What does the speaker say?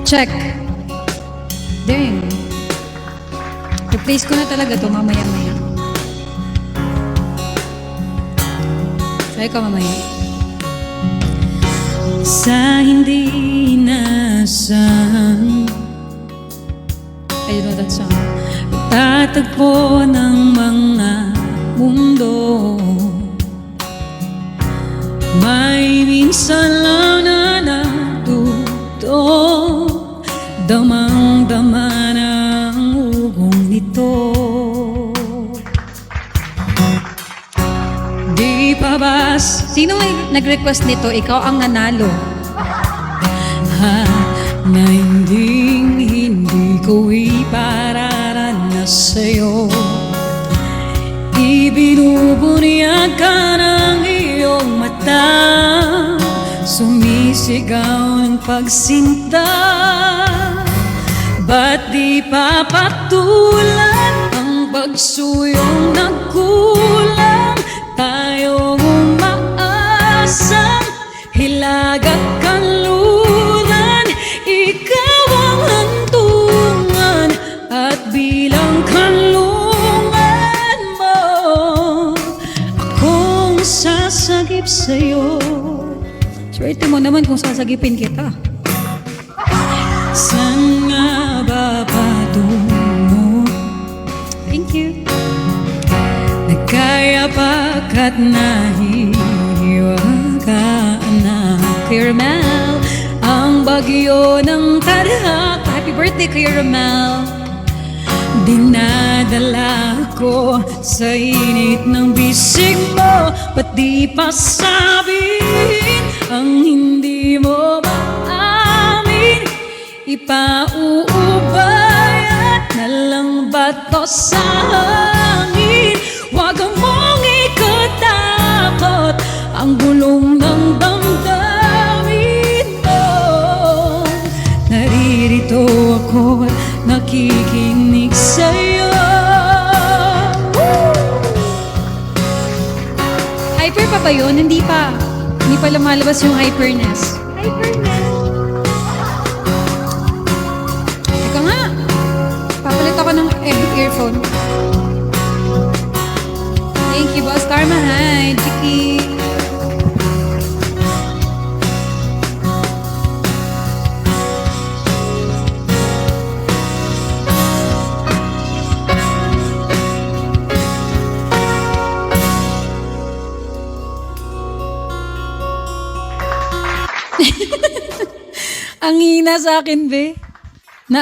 check. Dang. Replace ko na talaga to mamaya-maya. Try ka mamaya. Sa hindi inasahan, I know that song. Tatagpo ng mga mundo, may minsan lang na natuto, damang-dama ng ugong nito. Di pa ba? Sino may nag-request nito? Ikaw ang nanalo. Ha, na hindi ko ipararanas sa'yo. Ibinubunyag ka ng iyong mata, sumisigaw ng pagsinta. Ba't di papatulan ang pagsuyong nagkulang? Tayong umaasang hilag at kanluran, ikaw ang hantungan at bilang kanlungan mo, akong sasagip sa'yo. Swerte mo naman kung sasagipin kita. Saan nga ba patungo? Thank you. Nagkaya pagkat nahihiwagaan na Kuya Romel, ang bagyo ng tadhak. Happy birthday Kuya Romel. Dinadala ko sa init ng bisig mo, ba't di pa sabihin ang hindi mo maamin? Ipauubayan na lang ba to sa hangin? Huwag mong ikatakot ang gulong ng damdamin mo. Naririto ako at nakikinig sa'yo. Hyper pa ba yun? Hindi pa. Hindi pa lumalabas yung hyperness. Hyperness. Teka nga. Papalit ako ng earphone. Thank you, Boss Karma. Hi, Chiki. Ang hina sa akin, be.